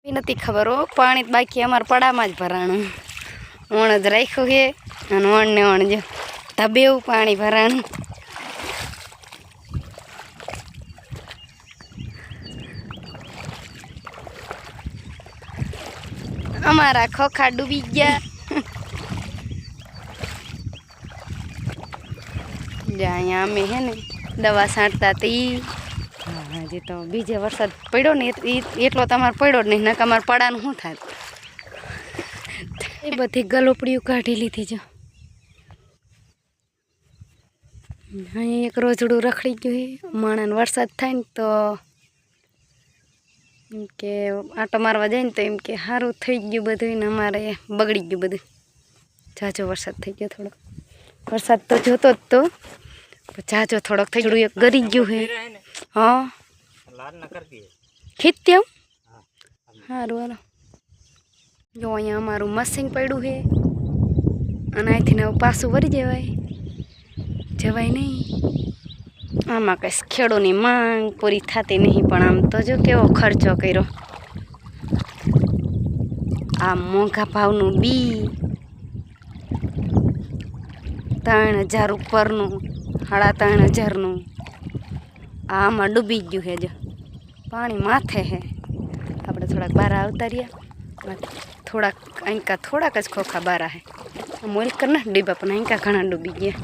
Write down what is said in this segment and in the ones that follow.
નથી ખબર હો પાણી બાકી અમારા પડામાં જ ભરાણું ઓણ જ રાખ્યું છે અને ઓણ ને ઓણ જો ધબેવું પાણી ભરાણું અમારા ખોખા ડૂબી ગયા જ્યાં અહીંયા અમે હે ને દવા છાંટતા હતી હજી તો બીજે વરસાદ પડ્યો ને એટલો તમારે પડ્યો જ નહીં નકર અમારે પડાનું શું થાય એ બધી ગલોપડીઓ કાઢી લીધી જો અહીં એક રોજડું રખડી ગયું છે માણાને વરસાદ થાય ને તો એમ કે આંટો મારવા જાય ને તો એમ કે સારું થઈ ગયું બધું ને અમારે બગડી ગયું બધું ઝાઝો વરસાદ થઈ ગયો થોડોક વરસાદ તો જોતો જ તો ઝાઝો થોડોક થઈ ગયું એક ગરી ગયું છે હા ખીત્યમ સારું હાલો જો અહીંયા અમારું મસીન પડ્યું છે અને અહીંથી ને પાછું વળી જવાય નહીં આમાં કંઈ ખેડૂતની માંગ પૂરી થતી નહીં પણ આમ તો જો કેવો ખર્ચો કર્યો આ મોંઘા ભાવનું બી 3000 ઉપરનું 3500નું આમાં ડૂબી ગયું છે જો પાણી માથે છે આપણે થોડાક બહાર આવતા રહ્યા થોડાક જ ખોખા બારા છે મોલ કર ને ડીબા પણ અહીંકા ઘણા ડૂબી ગયા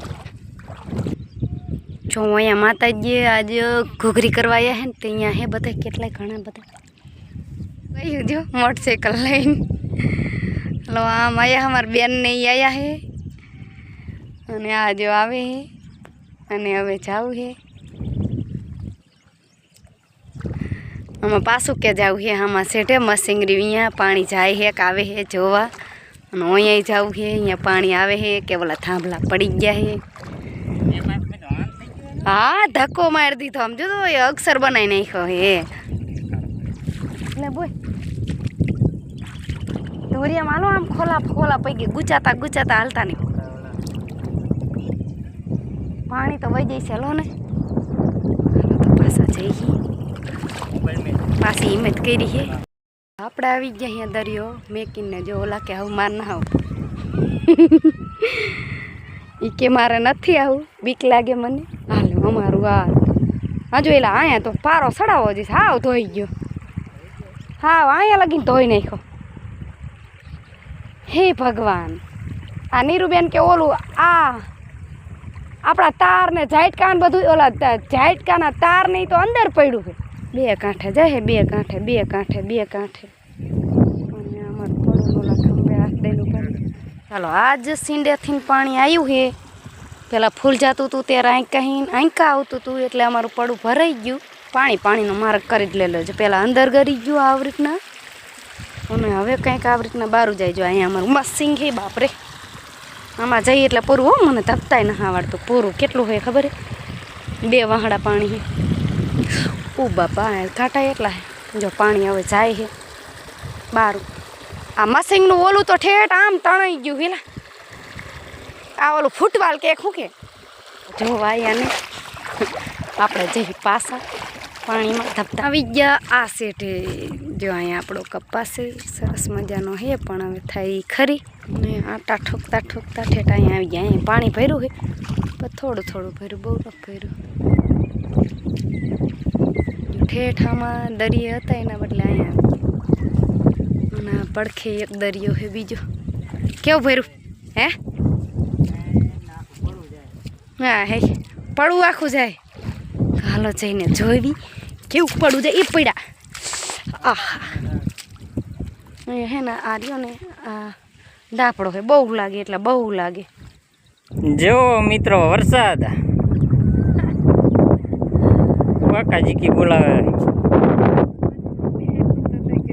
જો અહીંયા માતાજી આજ ઘૂઘરી કરવા આવ્યા હે ને તો અહીંયા હે બધા કેટલાય ઘણા બધા ગયું જો મોટરસાઇકલ લઈને હલો આમ આવ્યા અમારા બેન ને આવ્યા હે અને આ જો આવે હે અને હવે જાવું હે આમાં પાછું કે જવું છે આમાં સેઠે મસીંગરી અહીંયા પાણી જાય છે કે આવે છે જોવા અને અહીંયા જવું છે અહીંયા પાણી આવે છે કે ઓલા થાંભલા પડી ગયા છે હા ધક્કો મારી દીધો આમ જો તો એ અક્ષર બનાવી નાખ્યો હે એટલે બોય ધોરિયા માલો આમ ખોલા પૈકી ગુચાતા હાલતા નહીં પાણી તો વહી જાય છે લો ને તો પાછા જઈ પાછી હિંમત કરી છે આપણે આવી ગયા અહીંયા દરિયો મેકીને જો ઓલા કે આવું માર ના આવું એ કે મારે નથી આવું બીક લાગે મને હાલો અમારું આ હજુ એલા અહીંયા તો પારો સડાવો જઈશ હાવ ધોઈ ગયો હાવ અહીંયા લગીને ધોઈ નાખ્યો હે ભગવાન આ નીરુબેન કે ઓલું આ આપણા તાર ને ઝાટકાન બધું ઓલા ઝાટકાના તાર નહીં તો અંદર પડ્યું છે બે કાંઠે જાય બે કાંઠે અને અમારું પડું ઓલા ખંભે હાથ દઈને ઉપર ચાલો આજ સીંડેથી પાણી આવ્યું છે પેલા ફૂલ જતું હતું ત્યારે આંકા આવતું હતું એટલે અમારું પડું ભરાઈ ગયું પાણીનો માર્ગ કરી જ લેલો છે પહેલાં અંદર ગરી ગયું આવી રીતના અને હવે કંઈક આવી રીતના બારું જાય જો અહીંયા અમારું મસ્સિંગ છે બાપરે આમાં જઈએ એટલે પૂરું હો મને તપતાય ના આવડતું પૂરું કેટલું હોય ખબર હે 2 વાહડા પાણી છે ઓ બાપા કાંટા એટલા હે જો પાણી હવે જાય છે બારું આ મસીંગનું ઓલું તો ઠેઠ આમ તણાઈ ગયું પેલા આ ઓલું ફૂટવાલ કે શું કે જો વાયાને આપણે જઈ પાછા પાણીમાં ધપતા આવી ગયા આ સેઠે જો અહીંયા આપણો કપાસ છે સરસ મજાનો હે પણ હવે થાય ખરી ને આટા ઠોકતા ઠેઠ અહીંયા આવી ગયા અહીંયા પાણી ભર્યું છે પણ થોડું ભર્યું બહુ ન ભર્યું ઠેઠામાં દરિયો હતા એના બદલે અહીંયા અને પડખે એક દરિયો છે બીજો કેવું ભર્યું હે હા હે પડવું આખું જાય હાલો જઈને જોઈવી કેવું પડવું જાય એ પડ્યા આહા અહીંયા હે ને આ રહ્યો ને આ ડાપડો છે બહુ લાગે એટલે બહુ લાગે જો મિત્રો વરસાદ કાકાજી કી બોલાવે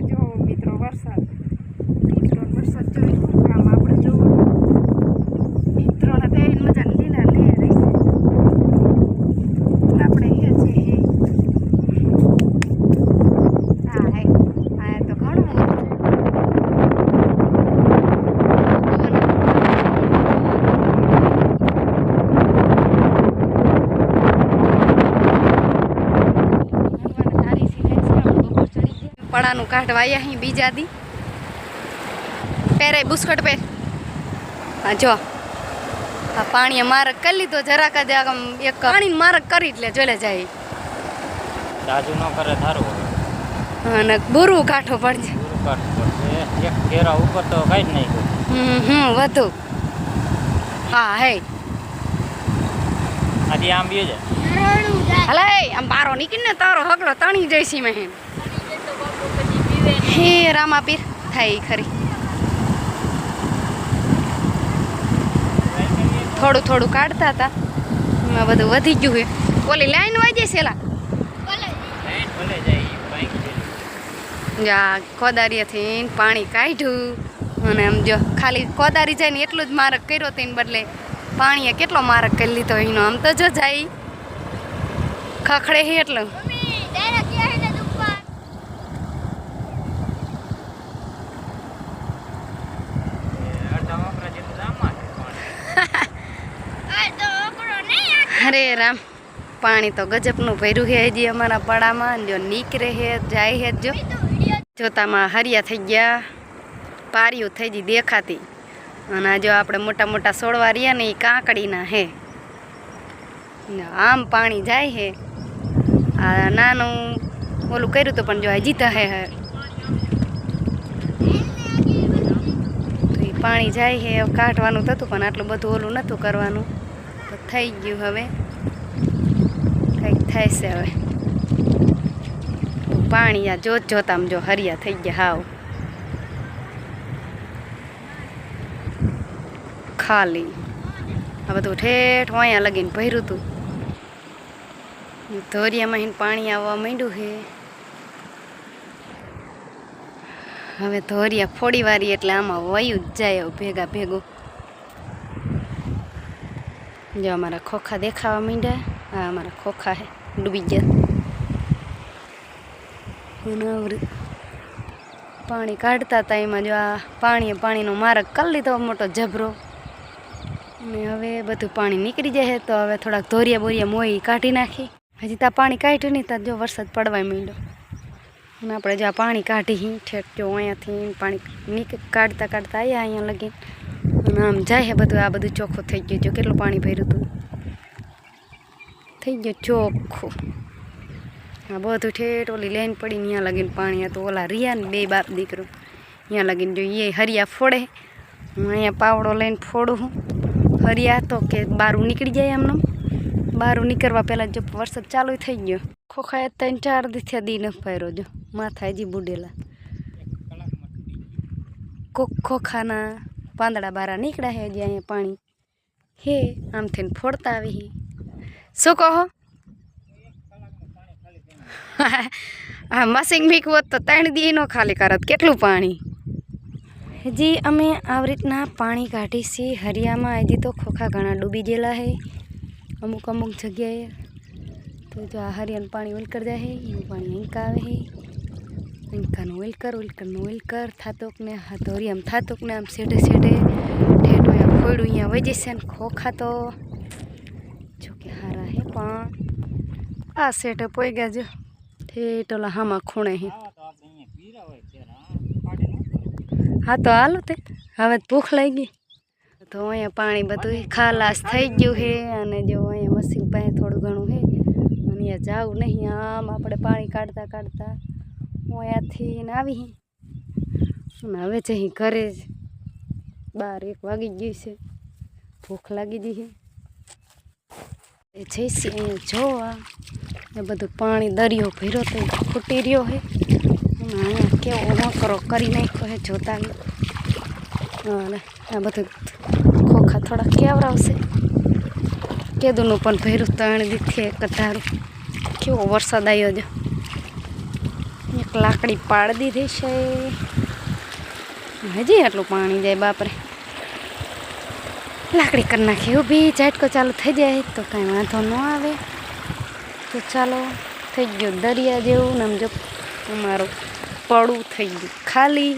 જો મિત્રો વરસાદ જોઈ કામ આપણે જોવું મિત્રોને તો એની મજા લીલા લે રહી આપણે હે છે હા હે આ તો ઘણું ઉનાળાનું કાઢવા આવ્યા અહીં બીજા દી પહેરાય બુસ્કટ પહેર. હા જો આ પાણીએ મારક કરી લીધો જરાક જ આમ એક પાણીને મારક કરી એટલે જોલે જાય. તાજુ ન કરે થારું અને બુરું કાઠો પડશે. પૂરું કાઢવું પડશે. એક ઘેરા ઉપર તો કઈ જ નહીં ગયું. વધુ હા હે આથી આમ બે છે. હલે આમ બારો નીકળીને તારો હકલો તણી જઈશી મેં હે રામાપીર થાય ખરી. થોડું થોડું કાઢતા હતા એમાં બધું વધી ગયું છે. ઓલી લાઈન વાજે છેલા ભલે જાય જા કોદારીએથી પાણી કાઢ્યું અને આમ જો ખાલી કોદારી જાય ને એટલું જ મારક કર્યો તેને બદલે પાણીએ કેટલો મારક કરી લીધો એનો. આમ તો જો જાય ખખડે છે એટલો. અરે રામ પાણી તો ગજબનું ભર્યું છે હજી અમારા પડામાં. જો નીકળે છે જાય છે જો જોતામાં હરિયા થઈ ગયા પારીઓ થઈ ગઈ દેખાતી. અને જો આપણે મોટા મોટા છોડવા રહ્યા ને એ કાંકડીના હે. આમ પાણી જાય છે. આ નાનું ઓલું કર્યું હતું પણ જો હજી તો હે તો એ પાણી જાય છે. કાઢવાનું થતું પણ આટલું બધું ઓલું નહોતું કરવાનું તો થઈ ગયું. હવે કંઈક થાય છે હવે પાણી આ જોત જોતામ જો હરિયા થઈ ગયા હાવ ખાલી. આ બધું ઠેઠ અહીંયા લગીને ભર્યું હતું. ધોરિયામાં હિન પાણી આવવા માંડ્યું છે. હવે ધોરિયા ફોડી વારી એટલે આમાં વયું જ જાય ભેગા ભેગું. જો અમારા ખોખા દેખાવા માંડ્યા. હા અમારા ખોખા હે ડૂબી ગયા. પાણી કાઢતા હતા એમાં જો આ પાણીનો મારક કરી લીધો મોટો જબરો. અને હવે બધું પાણી નીકળી જાય તો હવે થોડાક ધોરિયા બોરિયા મોઈ કાઢી નાખી. હજી ત્યાં પાણી કાઢ્યું નહીં ત્યાં જો વરસાદ પડવા માંડ્યો. અને આપણે જો આ પાણી કાઢી ઠેઠ જો અહીંયાથી પાણી કાઢતા કાઢતા આવ્યા અહીંયા લગી. અને આમ જાય બધું આ બધું ચોખ્ખું થઈ ગયું. જો કેટલું પાણી ભર્યું હતું થઈ ગયું ચોખ્ખું. આ બધું ઠેઠ ઓલી લાઈન પડી ત્યાં લગીને પાણી હતું. ઓલા રિયા ને બે બાપ દીકરો ત્યાં લગીને જો એ હરિયા ફોડે. હું અહીંયા પાવડો લઈને ફોડું હું હરિયા તો કે બારું નીકળી જાય એમનો. બારું નીકળવા પહેલાં જો વરસાદ ચાલુ થઈ ગયો. ખોખાએ 3-4 દીથી દી ન ફર્યો જો માથા હજી બુડેલા. ખોખાના પાંદડા બારા નીકળ્યા હે હજી અહીંયા પાણી હે આમ થઈને ફોડતા આવી. શું કહો હા મશીન મીક હોત તો 3 દી નો ખાલી કરત કેટલું પાણી. હજી અમે આવી રીતના પાણી કાઢી છીએ હરિયામાં. હજી તો ખોખા ઘણા ડૂબી ગયેલા છે અમુક અમુક જગ્યાએ. તો જો આ હરિયાનું પાણી ઓલકર જાય છે એનું પાણી હિંકા આવે છે. હિંકાનું ઓલકરનું ઓલકર થાતોક ને હા ધોરિયામ થાતોક ને આમ સેઢે સેઢે ઠેઠ હોય ફોડું અહીંયા વહી જશે ને. ખોખા તો જોકે હારા હે પણ આ સેઢે પોઈ ગયા જો ઠેઠ ઓલા હામાં ખૂણે હે. હા તો હાલો તે હવે ભૂખ લાગી ગઈ તો અહીંયા પાણી બધું ખાલાસ થઈ ગયું છે. અને જો અહીંયા મશીન પાસે થોડું ઘણું છે. અહીંયા જાવું નહીં આમ આપણે પાણી કાઢતા કાઢતા હું અહીંયાથી આવી. અને હવે જઈ ઘરે જ 12-1 વાગી ગયું છે. ભૂખ લાગી ગઈ છે. એ જઈશી અહીંયા જોવા એ બધું પાણી દરિયો ભર્યો તો ફૂટી રહ્યો છે. અને અહીંયા કેવો મકરો કરી નાખ્યો છે જોતા. અને આ બધું ખોખા થોડા કેવરાવશે. કેદુનું પણ ભર્યું 3 દીથી એક ધારું. કેવો વરસાદ આવ્યો જો. એક લાકડી પાડી દીધી છે. હજી આટલું પાણી જાય બાપરે. લાકડી કરી નાખી ઊભી. ઝાટકો ચાલુ થઈ જાય તો કાંઈ વાંધો ન આવે. તો ચાલો થઈ ગયું દરિયા જેવું. ને આમ જો અમારું પડું થઈ ગયું ખાલી.